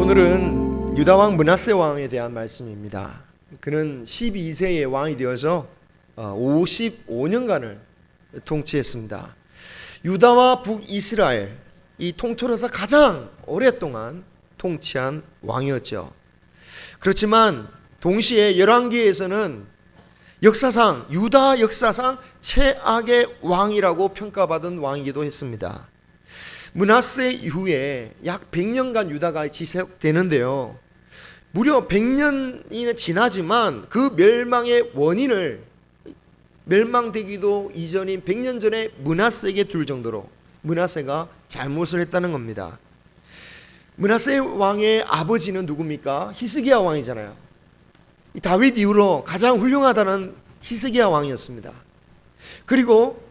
오늘은 유다왕 므낫세 왕에 대한 말씀입니다. 그는 12세의 왕이 되어서 55년간을 통치했습니다. 유다와 북이스라엘, 이 통틀어서 가장 오랫동안 통치한 왕이었죠. 그렇지만 동시에 열왕기에서는 역사상, 유다 역사상 최악의 왕이라고 평가받은 왕이기도 했습니다. 므낫세 이후에 약 100년간 유다가 지속되는데요, 무려 100년이 지나지만 그 멸망의 원인을 멸망되기도 이전인 100년 전에 므낫세에게 둘 정도로 므낫세가 잘못을 했다는 겁니다. 므낫세 왕의 아버지는 누굽니까? 히스기야 왕이잖아요. 다윗 이후로 가장 훌륭하다는 히스기야 왕이었습니다. 그리고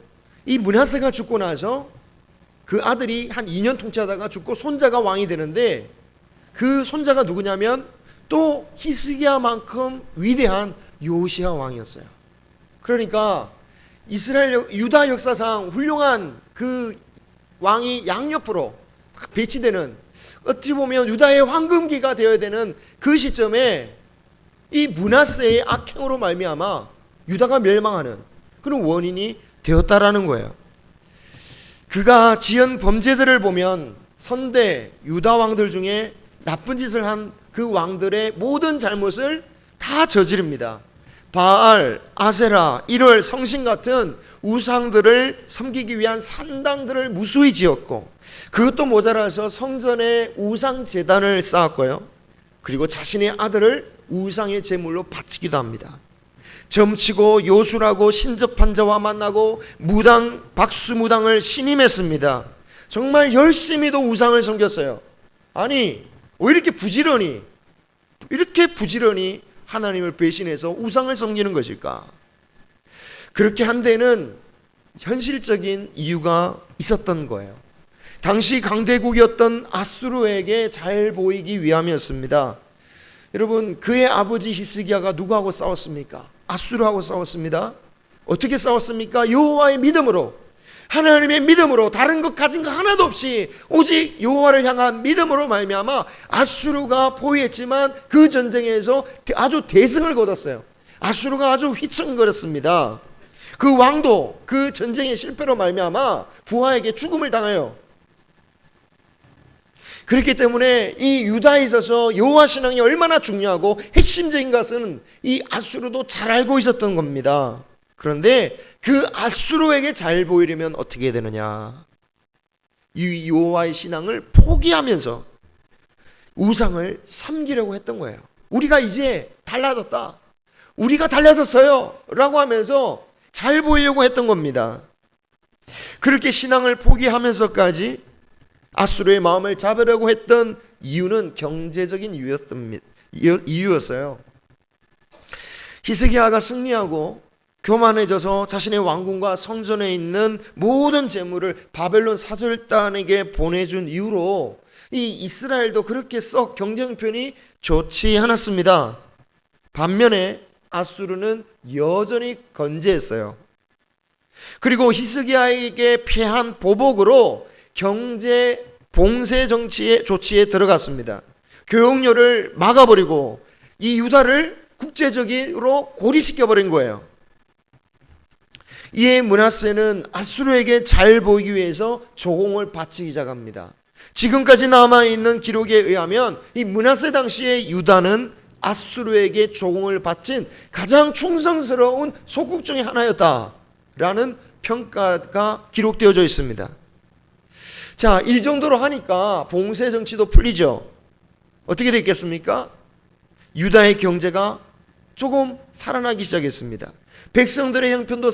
이 므낫세가 죽고 나서 그 아들이 한 2년 통치하다가 죽고 손자가 왕이 되는데, 그 손자가 누구냐면 또 히스기야만큼 위대한 요시야 왕이었어요. 그러니까 이스라엘 유다 역사상 훌륭한 그 왕이 양옆으로 배치되는, 어찌 보면 유다의 황금기가 되어야 되는 그 시점에 이 므낫세의 악행으로 말미암아 유다가 멸망하는 그런 원인이 되었다라는 거예요. 그가 지은 범죄들을 보면 선대 유다 왕들 중에 나쁜 짓을 한 그 왕들의 모든 잘못을 다 저지릅니다. 바알, 아세라, 일월, 성신 같은 우상들을 섬기기 위한 산당들을 무수히 지었고, 그것도 모자라서 성전에 우상 제단을 쌓았고요, 그리고 자신의 아들을 우상의 제물로 바치기도 합니다. 점치고 요술하고 신접한 자와 만나고 무당, 박수무당을 신임했습니다. 정말 열심히도 우상을 섬겼어요. 아니, 왜 이렇게 부지런히 하나님을 배신해서 우상을 섬기는 것일까? 그렇게 한 데는 현실적인 이유가 있었던 거예요. 당시 강대국이었던 아수르에게 잘 보이기 위함이었습니다. 여러분, 그의 아버지 히스기야가 누구하고 싸웠습니까? 아수르하고 싸웠습니다. 어떻게 싸웠습니까? 여호와의 믿음으로, 하나님의 믿음으로, 다른 것 가진 거 하나도 없이 오직 여호와를 향한 믿음으로 말미암아 아수르가 포위했지만 그 전쟁에서 아주 대승을 거뒀어요. 아수르가 아주 휘청거렸습니다. 그 왕도 그 전쟁의 실패로 말미암아 부하에게 죽음을 당해요. 그렇기 때문에 이 유다에 있어서 여호와 신앙이 얼마나 중요하고 핵심적인 것은 이 아수르도 잘 알고 있었던 겁니다. 그런데 그 아수르에게 잘 보이려면 어떻게 해야 되느냐? 이 여호와의 신앙을 포기하면서 우상을 섬기려고 했던 거예요. 우리가 이제 달라졌다, 우리가 달라졌어요 라고 하면서 잘 보이려고 했던 겁니다. 그렇게 신앙을 포기하면서까지 아수르의 마음을 잡으려고 했던 이유는 경제적인 이유였어요. 히스기야가 승리하고 교만해져서 자신의 왕궁과 성전에 있는 모든 재물을 바벨론 사절단에게 보내준 이후로 이 이스라엘도 그렇게 썩 경제 형편이 좋지 않았습니다. 반면에 아수르는 여전히 건재했어요. 그리고 히스기야에게 패한 보복으로 경제 봉쇄 조치에 들어갔습니다. 교역료를 막아버리고 이 유다를 국제적으로 고립시켜버린 거예요. 이에 므낫세는 아수르에게 잘 보이기 위해서 조공을 바치기 시작합니다. 지금까지 남아있는 기록에 의하면 이 므낫세 당시의 유다는 아수르에게 조공을 바친 가장 충성스러운 소국 중에 하나였다라는 평가가 기록되어져 있습니다. 자, 이 정도로 하니까 봉쇄 정치도 풀리죠. 어떻게 됐겠습니까? 유다의 경제가 조금 살아나기 시작했습니다. 백성들의 형편도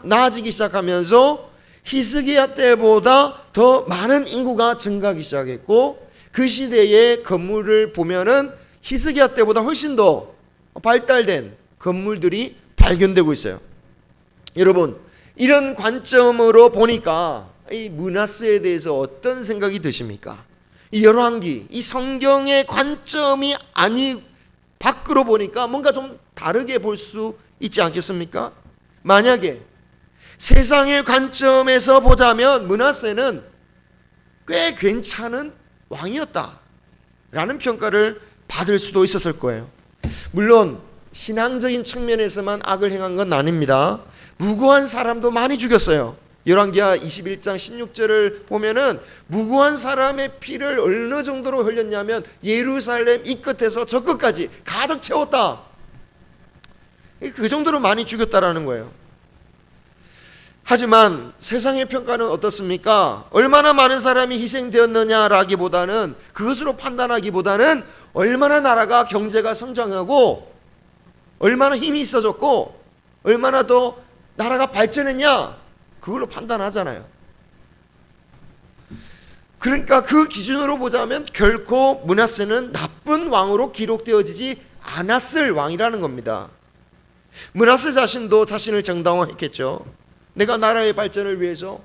나아지기 시작하면서 히스기야 때보다 더 많은 인구가 증가하기 시작했고, 그 시대의 건물을 보면은 히스기야 때보다 훨씬 더 발달된 건물들이 발견되고 있어요. 여러분, 이런 관점으로 보니까 이 므낫세에 대해서 어떤 생각이 드십니까? 이 열왕기, 이 성경의 관점이 밖으로 보니까 뭔가 좀 다르게 볼 수 있지 않겠습니까? 만약에 세상의 관점에서 보자면 므낫세는 꽤 괜찮은 왕이었다, 라는 평가를 받을 수도 있었을 거예요. 물론 신앙적인 측면에서만 악을 행한 건 아닙니다. 무고한 사람도 많이 죽였어요. 열왕기하 21장 16절을 보면은 무고한 사람의 피를 어느 정도로 흘렸냐면 예루살렘 이 끝에서 저 끝까지 가득 채웠다. 그 정도로 많이 죽였다라는 거예요. 하지만 세상의 평가는 어떻습니까? 얼마나 많은 사람이 희생되었느냐라기보다는, 그것으로 판단하기보다는 얼마나 나라가 경제가 성장하고 얼마나 힘이 있어졌고 얼마나 더 나라가 발전했냐, 그걸로 판단하잖아요. 그러니까 그 기준으로 보자면 결코 므낫세는 나쁜 왕으로 기록되어지지 않았을 왕이라는 겁니다. 므낫세 자신도 자신을 정당화했겠죠. 내가 나라의 발전을 위해서,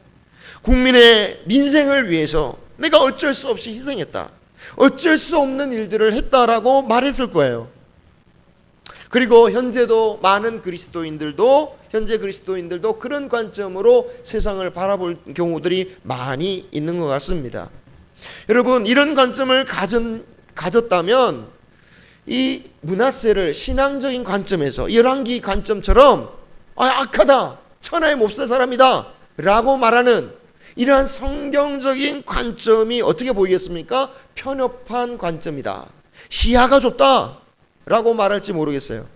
국민의 민생을 위해서 내가 어쩔 수 없이 희생했다, 어쩔 수 없는 일들을 했다라고 말했을 거예요. 그리고 현재도 많은 현재 그리스도인들도 그런 관점으로 세상을 바라볼 경우들이 많이 있는 것 같습니다. 여러분, 이런 관점을 가졌다면 이 므낫세를 신앙적인 관점에서 열왕기 관점처럼 악하다, 천하의 몹쓸 사람이다 라고 말하는 이러한 성경적인 관점이 어떻게 보이겠습니까? 편협한 관점이다, 시야가 좁다 라고 말할지 모르겠어요.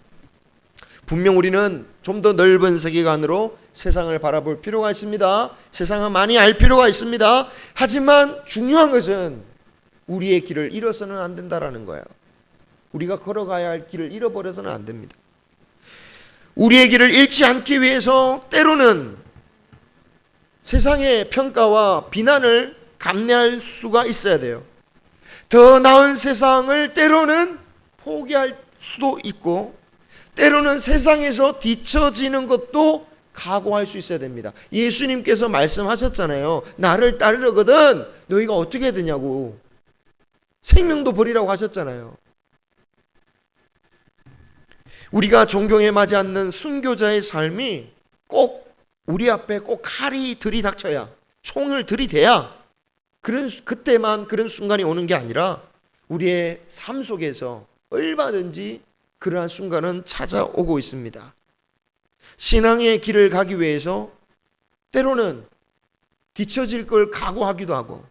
분명 우리는 좀 더 넓은 세계관으로 세상을 바라볼 필요가 있습니다. 세상을 많이 알 필요가 있습니다. 하지만 중요한 것은 우리의 길을 잃어서는 안 된다라는 거예요. 우리가 걸어가야 할 길을 잃어버려서는 안 됩니다. 우리의 길을 잃지 않기 위해서 때로는 세상의 평가와 비난을 감내할 수가 있어야 돼요. 더 나은 세상을 때로는 포기할 수도 있고, 때로는 세상에서 뒤처지는 것도 각오할 수 있어야 됩니다. 예수님께서 말씀하셨잖아요. 나를 따르려거든 너희가 어떻게 해야 되냐고, 생명도 버리라고 하셨잖아요. 우리가 존경에 맞지 않는 순교자의 삶이 꼭 우리 앞에 꼭 칼이 들이닥쳐야, 총을 들이대야 그때만 그런 순간이 오는 게 아니라 우리의 삶 속에서 얼마든지 그러한 순간은 찾아오고 있습니다. 신앙의 길을 가기 위해서 때로는 뒤처질 걸 각오하기도 하고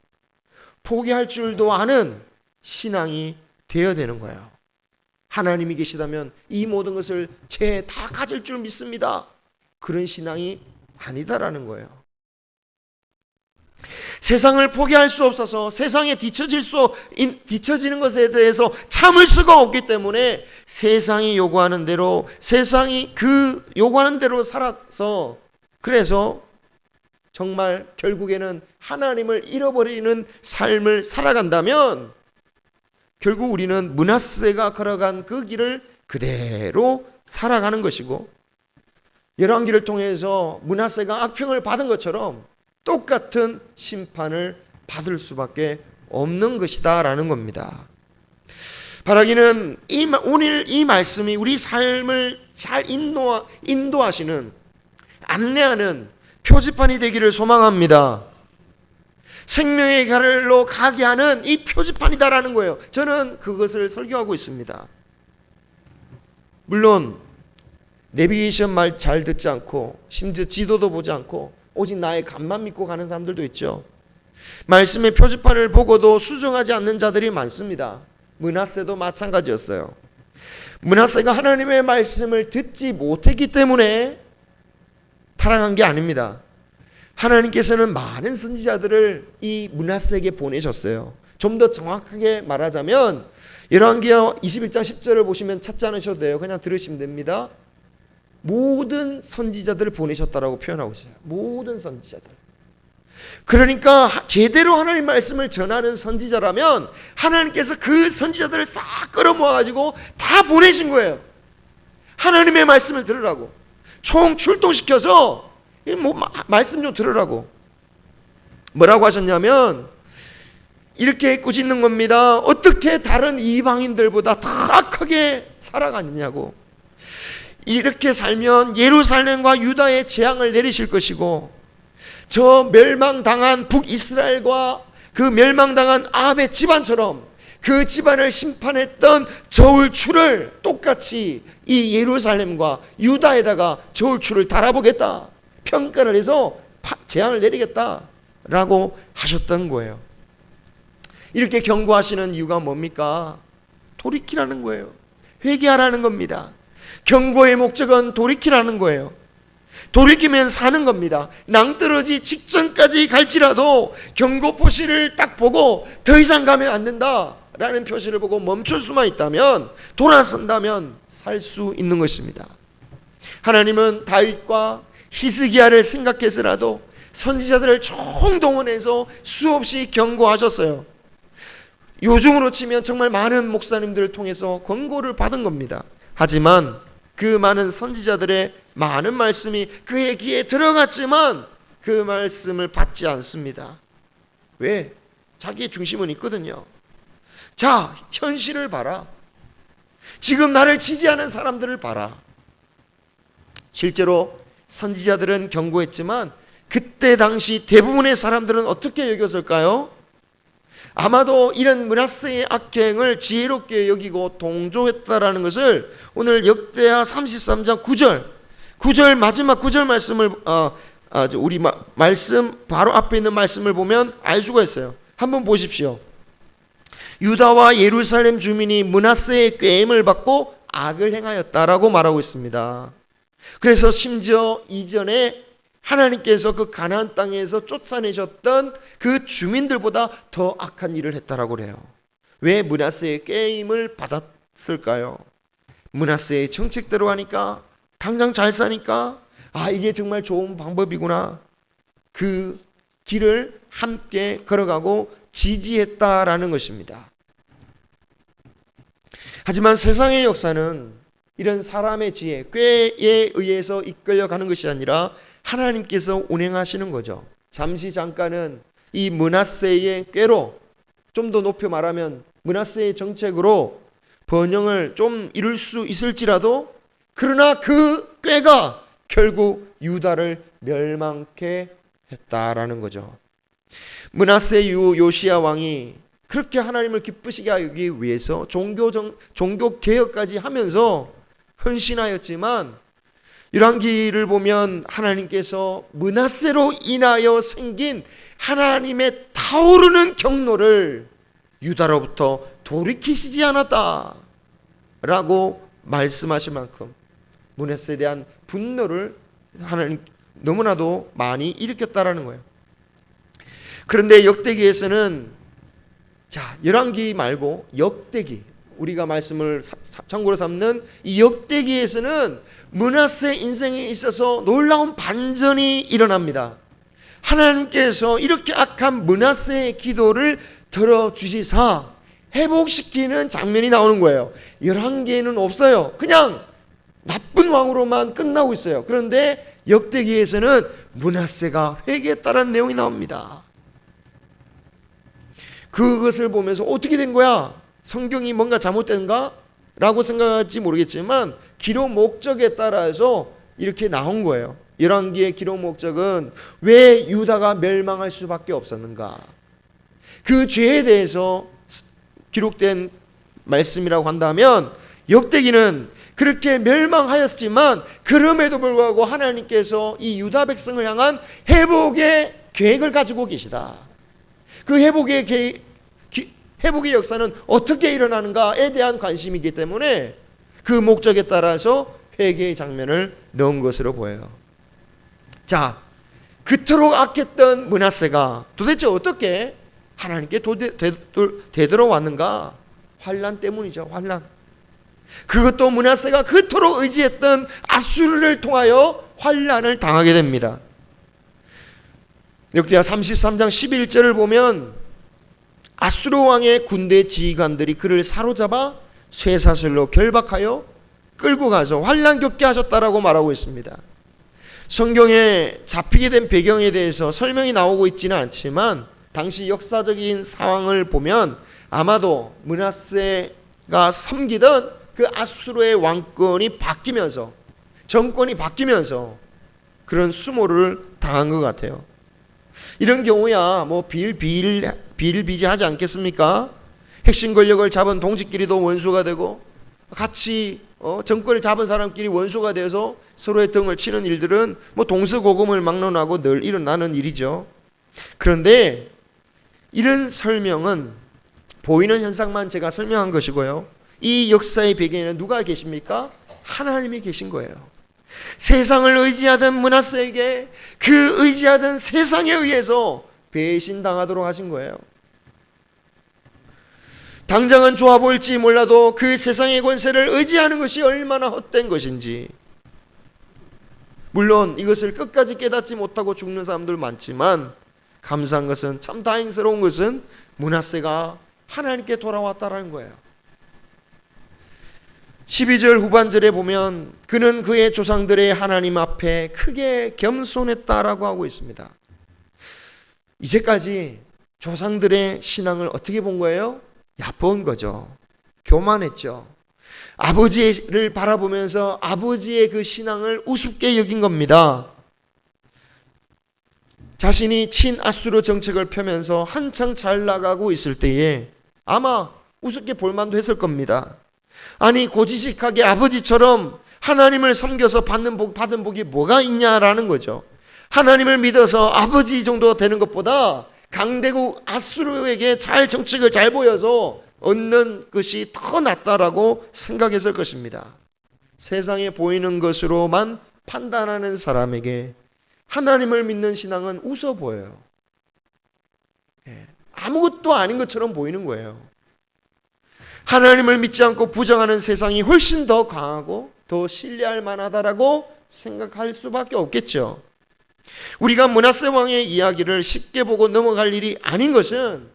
포기할 줄도 아는 신앙이 되어야 되는 거예요. 하나님이 계시다면 이 모든 것을 제 다 가질 줄 믿습니다, 그런 신앙이 아니다라는 거예요. 세상을 포기할 수 없어서 세상에 뒤처지는 것에 대해서 참을 수가 없기 때문에 세상이 요구하는 대로, 세상이 그 요구하는 대로 살아서, 그래서 정말 결국에는 하나님을 잃어버리는 삶을 살아간다면 결국 우리는 므낫세가 걸어간 그 길을 그대로 살아가는 것이고, 열왕기를 통해서 므낫세가 악평을 받은 것처럼 똑같은 심판을 받을 수밖에 없는 것이다 라는 겁니다. 바라기는 오늘 이 말씀이 우리 삶을 잘 인도하시는, 안내하는 표지판이 되기를 소망합니다. 생명의 길로 가게 하는 이 표지판이다라는 거예요. 저는 그것을 설교하고 있습니다. 물론 내비게이션 말 잘 듣지 않고 심지어 지도도 보지 않고 오직 나의 감만 믿고 가는 사람들도 있죠. 말씀의 표지판을 보고도 수정하지 않는 자들이 많습니다. 므낫세도 마찬가지였어요. 므낫세가 하나님의 말씀을 듣지 못했기 때문에 타락한 게 아닙니다. 하나님께서는 많은 선지자들을 이 므낫세에게 보내셨어요. 좀 더 정확하게 말하자면 열왕기하 21장 10절을 보시면 찾지 않으셔도 돼요. 그냥 들으시면 됩니다. 모든 선지자들을 보내셨다라고 표현하고 있어요. 모든 선지자들. 그러니까 제대로 하나님 말씀을 전하는 선지자라면 하나님께서 그 선지자들을 싹 끌어모아가지고 다 보내신 거예요. 하나님의 말씀을 들으라고, 총 출동시켜서 말씀 좀 들으라고. 뭐라고 하셨냐면 이렇게 꾸짖는 겁니다. 어떻게 다른 이방인들보다 더 악하게 살아가느냐고. 이렇게 살면 예루살렘과 유다에 재앙을 내리실 것이고, 저 멸망당한 북이스라엘과 그 멸망당한 아합의 집안처럼 그 집안을 심판했던 저울추를 똑같이 이 예루살렘과 유다에다가 저울추를 달아보겠다, 평가를 해서 재앙을 내리겠다라고 하셨던 거예요. 이렇게 경고하시는 이유가 뭡니까? 돌이키라는 거예요. 회개하라는 겁니다. 경고의 목적은 돌이키라는 거예요. 돌이키면 사는 겁니다. 낭떠러지 직전까지 갈지라도 경고 표시를 딱 보고 더 이상 가면 안 된다 라는 표시를 보고 멈출 수만 있다면, 돌아선다면 살 수 있는 것입니다. 하나님은 다윗과 히스기야를 생각해서라도 선지자들을 총동원해서 수없이 경고하셨어요. 요즘으로 치면 정말 많은 목사님들을 통해서 권고를 받은 겁니다. 하지만 그 많은 선지자들의 많은 말씀이 그의 귀에 들어갔지만 그 말씀을 받지 않습니다. 왜? 자기의 중심은 있거든요. 자, 현실을 봐라. 지금 나를 지지하는 사람들을 봐라. 실제로 선지자들은 경고했지만 그때 당시 대부분의 사람들은 어떻게 여겼을까요? 아마도 이런 므낫세의 악행을 지혜롭게 여기고 동조했다라는 것을 오늘 역대하 33장 9절 마지막 9절 말씀을 우리 말씀 바로 앞에 있는 말씀을 보면 알 수가 있어요. 한번 보십시오. 유다와 예루살렘 주민이 므낫세의 꾀임을 받고 악을 행하였다라고 말하고 있습니다. 그래서 심지어 이전에 하나님께서 그 가나안 땅에서 쫓아내셨던 그 주민들보다 더 악한 일을 했다라고 그래요. 왜 므낫세의 꾀임을 받았을까요? 므낫세의 정책대로 하니까, 당장 잘 사니까, 이게 정말 좋은 방법이구나, 그 길을 함께 걸어가고 지지했다라는 것입니다. 하지만 세상의 역사는 이런 사람의 지혜, 꾀에 의해서 이끌려가는 것이 아니라 하나님께서 운행하시는 거죠. 잠깐은 이 므낫세의 꾀로, 좀 더 높여 말하면 므낫세의 정책으로 번영을 좀 이룰 수 있을지라도, 그러나 그 꾀가 결국 유다를 멸망케 했다라는 거죠. 므낫세 이후 요시야 왕이 그렇게 하나님을 기쁘시게 하기 위해서 종교 개혁까지 하면서 헌신하였지만, 열왕기를 보면 하나님께서 므낫세로 인하여 생긴 하나님의 타오르는 경로를 유다로부터 돌이키시지 않았다라고 말씀하신 만큼 므낫세에 대한 분노를 하나님 너무나도 많이 일으켰다라는 거예요. 그런데 역대기에서는, 열왕기 말고 역대기, 우리가 말씀을 참고로 삼는 이 역대기에서는 므낫세 인생에 있어서 놀라운 반전이 일어납니다. 하나님께서 이렇게 악한 므낫세의 기도를 들어주시사 회복시키는 장면이 나오는 거예요. 열왕기에는 없어요. 그냥 나쁜 왕으로만 끝나고 있어요. 그런데 역대기에서는 므낫세가 회개했다는 내용이 나옵니다. 그것을 보면서 어떻게 된 거야? 성경이 뭔가 잘못된가? 라고 생각할지 모르겠지만 기록 목적에 따라서 이렇게 나온 거예요. 열왕기의 기록 목적은 왜 유다가 멸망할 수밖에 없었는가? 그 죄에 대해서 기록된 말씀이라고 한다면, 역대기는 그렇게 멸망하였지만 그럼에도 불구하고 하나님께서 이 유다 백성을 향한 회복의 계획을 가지고 계시다. 그 회복의 역사는 어떻게 일어나는가에 대한 관심이기 때문에 그 목적에 따라서 회개의 장면을 넣은 것으로 보여요. 자, 그토록 악했던 므낫세가 도대체 어떻게 하나님께 되돌아왔는가? 환난 때문이죠. 환난. 그것도 므낫세가 그토록 의지했던 아수르를 통하여 환난을 당하게 됩니다. 역대하 33장 11절을 보면 아수르 왕의 군대 지휘관들이 그를 사로잡아 쇠사슬로 결박하여 끌고 가서 환난 겪게 하셨다라고 말하고 있습니다. 성경에 잡히게 된 배경에 대해서 설명이 나오고 있지는 않지만 당시 역사적인 상황을 보면 아마도 므낫세가 섬기던 그 아수르의 왕권이 바뀌면서, 정권이 바뀌면서 그런 수모를 당한 것 같아요. 이런 경우야 뭐 비일비재하지 않겠습니까? 핵심 권력을 잡은 동지끼리도 원수가 되고, 같이 정권을 잡은 사람끼리 원수가 되어서 서로의 등을 치는 일들은 뭐 동서고금을 막론하고 늘 일어나는 일이죠. 그런데 이런 설명은 보이는 현상만 제가 설명한 것이고요, 이 역사의 배경에는 누가 계십니까? 하나님이 계신 거예요. 세상을 의지하던 므낫세에게 그 의지하던 세상에 의해서 배신당하도록 하신 거예요. 당장은 좋아 보일지 몰라도 그 세상의 권세를 의지하는 것이 얼마나 헛된 것인지, 물론 이것을 끝까지 깨닫지 못하고 죽는 사람들 많지만, 감사한 것은, 참 다행스러운 것은 므낫세가 하나님께 돌아왔다라는 거예요. 12절 후반절에 보면 그는 그의 조상들의 하나님 앞에 크게 겸손했다라고 하고 있습니다. 이제까지 조상들의 신앙을 어떻게 본 거예요? 얕본 거죠. 교만했죠. 아버지를 바라보면서 아버지의 그 신앙을 우습게 여긴 겁니다. 자신이 친아수르 정책을 펴면서 한창 잘 나가고 있을 때에 아마 우습게 볼만도 했을 겁니다. 아니, 고지식하게 아버지처럼 하나님을 섬겨서 받은 복이 뭐가 있냐라는 거죠. 하나님을 믿어서 아버지 정도 되는 것보다 강대국 아수르에게 정책을 잘 보여서 얻는 것이 더 낫다라고 생각했을 것입니다. 세상에 보이는 것으로만 판단하는 사람에게 하나님을 믿는 신앙은 웃어 보여요. 아무것도 아닌 것처럼 보이는 거예요. 하나님을 믿지 않고 부정하는 세상이 훨씬 더 강하고 더 신뢰할 만하다라고 생각할 수밖에 없겠죠. 우리가 므낫세 왕의 이야기를 쉽게 보고 넘어갈 일이 아닌 것은,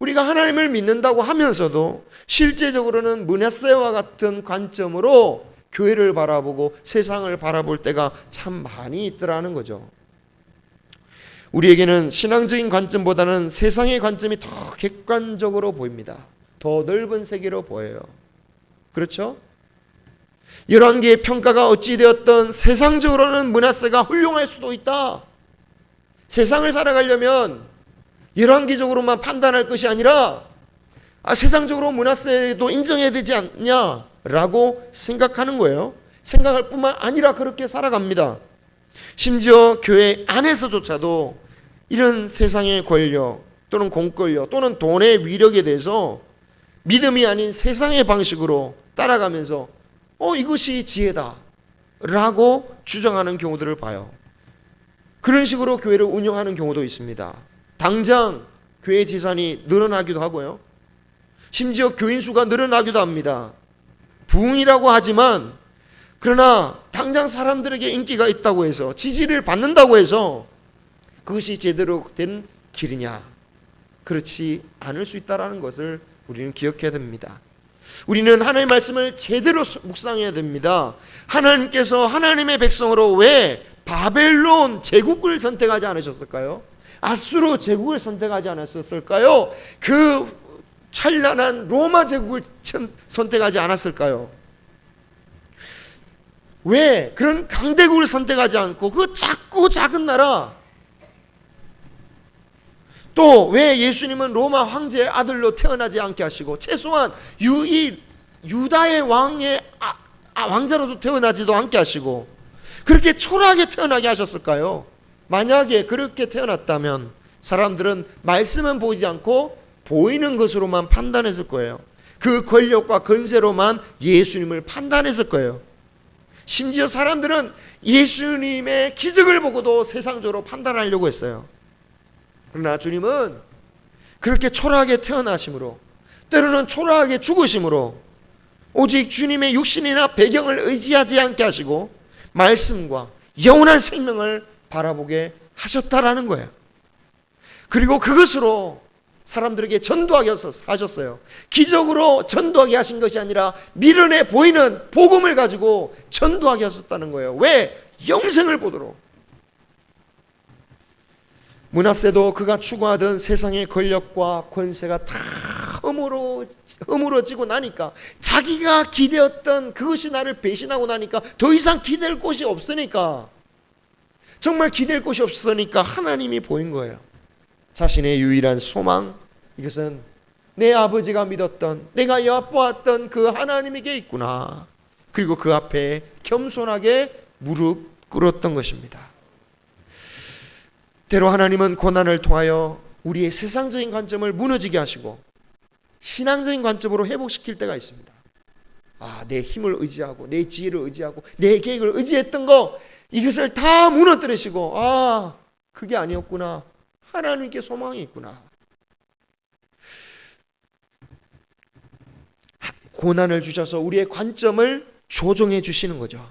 우리가 하나님을 믿는다고 하면서도 실제적으로는 므낫세와 같은 관점으로 교회를 바라보고 세상을 바라볼 때가 참 많이 있더라는 거죠. 우리에게는 신앙적인 관점보다는 세상의 관점이 더 객관적으로 보입니다. 더 넓은 세계로 보여요. 그렇죠? 열왕기의 평가가 어찌되었던 세상적으로는 므낫세가 훌륭할 수도 있다. 세상을 살아가려면 열왕기적으로만 판단할 것이 아니라 세상적으로 므낫세도 인정해야 되지 않냐라고 생각하는 거예요. 생각할 뿐만 아니라 그렇게 살아갑니다. 심지어 교회 안에서조차도 이런 세상의 권력 또는 공권력 또는 돈의 위력에 대해서 믿음이 아닌 세상의 방식으로 따라가면서 이것이 지혜다 라고 주장하는 경우들을 봐요. 그런 식으로 교회를 운영하는 경우도 있습니다. 당장 교회 재산이 늘어나기도 하고요, 심지어 교인 수가 늘어나기도 합니다. 부흥이라고 하지만, 그러나 당장 사람들에게 인기가 있다고 해서, 지지를 받는다고 해서 그것이 제대로 된 길이냐? 그렇지 않을 수 있다는 것을 우리는 기억해야 됩니다. 우리는 하나님의 말씀을 제대로 묵상해야 됩니다. 하나님께서 하나님의 백성으로 왜 바벨론 제국을 선택하지 않으셨을까요? 아수르 제국을 선택하지 않았을까요? 그 찬란한 로마 제국을 선택하지 않았을까요? 왜 그런 강대국을 선택하지 않고 그 작고 작은 나라, 또 왜 예수님은 로마 황제의 아들로 태어나지 않게 하시고 최소한 유다의 왕의 왕자로도 태어나지도 않게 하시고 그렇게 초라하게 태어나게 하셨을까요? 만약에 그렇게 태어났다면 사람들은 말씀은 보이지 않고 보이는 것으로만 판단했을 거예요. 그 권력과 건세로만 예수님을 판단했을 거예요. 심지어 사람들은 예수님의 기적을 보고도 세상적으로 판단하려고 했어요. 그러나 주님은 그렇게 초라하게 태어나심으로, 때로는 초라하게 죽으심으로 오직 주님의 육신이나 배경을 의지하지 않게 하시고 말씀과 영원한 생명을 바라보게 하셨다라는 거예요. 그리고 그것으로 사람들에게 전도하게 하셨어요. 기적으로 전도하게 하신 것이 아니라 미련해 보이는 복음을 가지고 전도하게 하셨다는 거예요. 왜? 영생을 보도록. 므낫세도 그가 추구하던 세상의 권력과 권세가 다 허물어지고 나니까, 자기가 기대었던 그것이 나를 배신하고 나니까 더 이상 기댈 곳이 없으니까, 정말 기댈 곳이 없으니까 하나님이 보인 거예요. 자신의 유일한 소망, 이것은 내 아버지가 믿었던, 내가 엿보았던 그 하나님에게 있구나. 그리고 그 앞에 겸손하게 무릎 꿇었던 것입니다. 때로 하나님은 고난을 통하여 우리의 세상적인 관점을 무너지게 하시고 신앙적인 관점으로 회복시킬 때가 있습니다. 내 힘을 의지하고 내 지혜를 의지하고 내 계획을 의지했던 거, 이것을 다 무너뜨리시고 그게 아니었구나. 하나님께 소망이 있구나. 고난을 주셔서 우리의 관점을 조정해 주시는 거죠.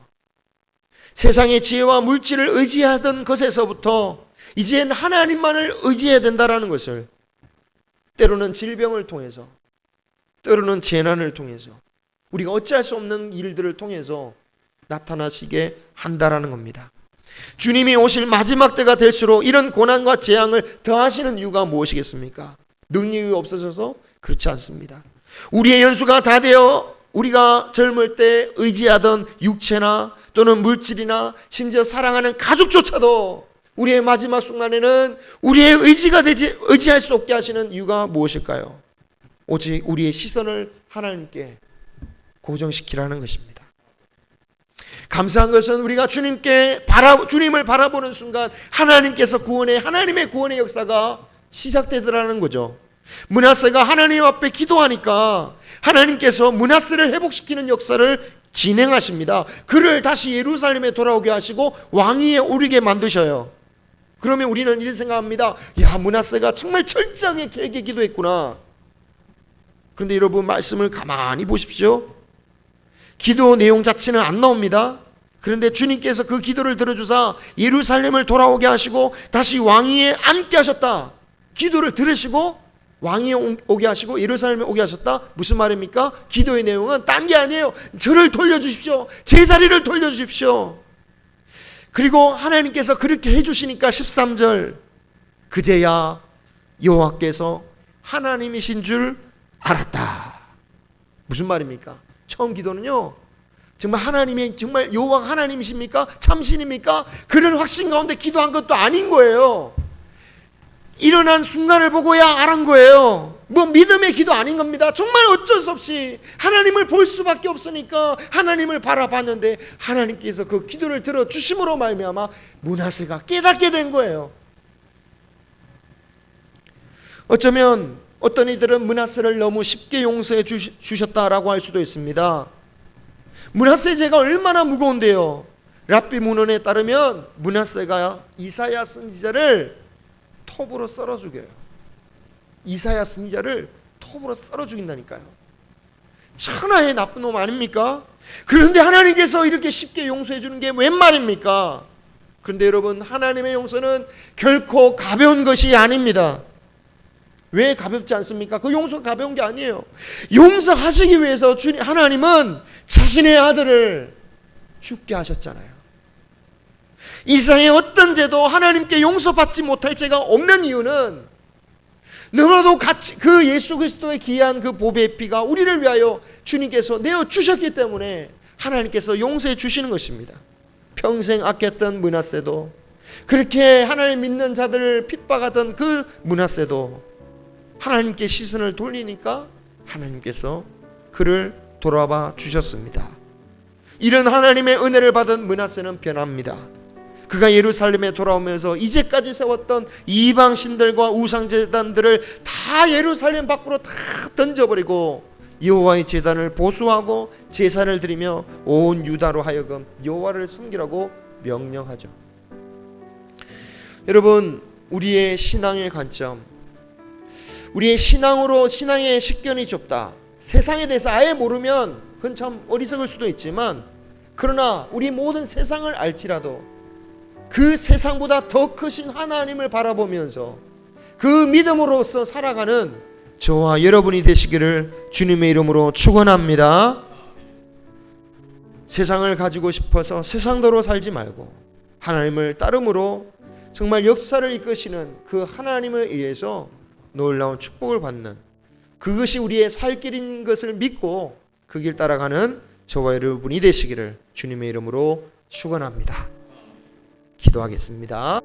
세상의 지혜와 물질을 의지하던 것에서부터 이젠 하나님만을 의지해야 된다라는 것을 때로는 질병을 통해서, 때로는 재난을 통해서, 우리가 어찌할 수 없는 일들을 통해서 나타나시게 한다라는 겁니다. 주님이 오실 마지막 때가 될수록 이런 고난과 재앙을 더하시는 이유가 무엇이겠습니까? 능력이 없어져서? 그렇지 않습니다. 우리의 연수가 다 되어 우리가 젊을 때 의지하던 육체나 또는 물질이나 심지어 사랑하는 가족조차도 우리의 마지막 순간에는 우리의 의지가 되지, 의지할 수 없게 하시는 이유가 무엇일까요? 오직 우리의 시선을 하나님께 고정시키라는 것입니다. 감사한 것은 우리가 주님을 바라보는 순간 하나님께서 하나님의 구원의 역사가 시작되더라는 거죠. 므낫세가 하나님 앞에 기도하니까 하나님께서 므낫세를 회복시키는 역사를 진행하십니다. 그를 다시 예루살렘에 돌아오게 하시고 왕위에 오르게 만드셔요. 그러면 우리는 이런 생각합니다. 므낫세가 정말 철저하게 계획에 기도했구나. 그런데 여러분, 말씀을 가만히 보십시오. 기도 내용 자체는 안 나옵니다. 그런데 주님께서 그 기도를 들어주사 예루살렘을 돌아오게 하시고 다시 왕위에 앉게 하셨다. 기도를 들으시고 왕위에 오게 하시고 예루살렘에 오게 하셨다. 무슨 말입니까? 기도의 내용은 딴 게 아니에요. 저를 돌려주십시오. 제 자리를 돌려주십시오. 그리고 하나님께서 그렇게 해주시니까 13절, 그제야 여호와께서 하나님이신 줄 알았다. 무슨 말입니까? 처음 기도는요, 정말 하나님이 정말 여호와가 하나님이십니까? 참신입니까? 그런 확신 가운데 기도한 것도 아닌 거예요. 일어난 순간을 보고야 알은 거예요. 믿음의 기도 아닌 겁니다. 정말 어쩔 수 없이 하나님을 볼 수밖에 없으니까 하나님을 바라봤는데 하나님께서 그 기도를 들어주심으로 말미암아 므낫세가 깨닫게 된 거예요. 어쩌면 어떤 이들은 므낫세를 너무 쉽게 용서해 주셨다라고 할 수도 있습니다. 므낫세의 죄가 얼마나 무거운데요. 랍비 문헌에 따르면 므낫세가 이사야 선지자를 톱으로 썰어 죽여요. 이사야 선지자를 톱으로 썰어 죽인다니까요. 천하의 나쁜 놈 아닙니까? 그런데 하나님께서 이렇게 쉽게 용서해 주는 게 웬 말입니까? 그런데 여러분, 하나님의 용서는 결코 가벼운 것이 아닙니다. 왜 가볍지 않습니까? 그 용서가 가벼운 게 아니에요. 용서하시기 위해서 하나님은 자신의 아들을 죽게 하셨잖아요. 이 세상에 어떤 죄도 하나님께 용서받지 못할 죄가 없는 이유는 너무나도 같이 그 예수 그리스도의 귀한 그 보배의 피가 우리를 위하여 주님께서 내어 주셨기 때문에 하나님께서 용서해 주시는 것입니다. 평생 아꼈던 므낫세도, 그렇게 하나님 믿는 자들을 핍박하던 그 므낫세도 하나님께 시선을 돌리니까 하나님께서 그를 돌아봐 주셨습니다. 이런 하나님의 은혜를 받은 므낫세는 변합니다. 그가 예루살렘에 돌아오면서 이제까지 세웠던 이방 신들과 우상 제단들을 다 예루살렘 밖으로 다 던져버리고 여호와의 제단을 보수하고 제사를 드리며 온 유다로 하여금 여호와를 섬기라고 명령하죠. 여러분, 우리의 신앙의 관점, 우리의 신앙의 식견이 좁다. 세상에 대해서 아예 모르면 그건 참 어리석을 수도 있지만, 그러나 우리 모든 세상을 알지라도 그 세상보다 더 크신 하나님을 바라보면서 그 믿음으로서 살아가는 저와 여러분이 되시기를 주님의 이름으로 축원합니다. 세상을 가지고 싶어서 세상대로 살지 말고 하나님을 따름으로 정말 역사를 이끄시는 그 하나님에 의해서 놀라운 축복을 받는, 그것이 우리의 살 길인 것을 믿고 그 길 따라가는 저와 여러분이 되시기를 주님의 이름으로 축원합니다. 기도하겠습니다.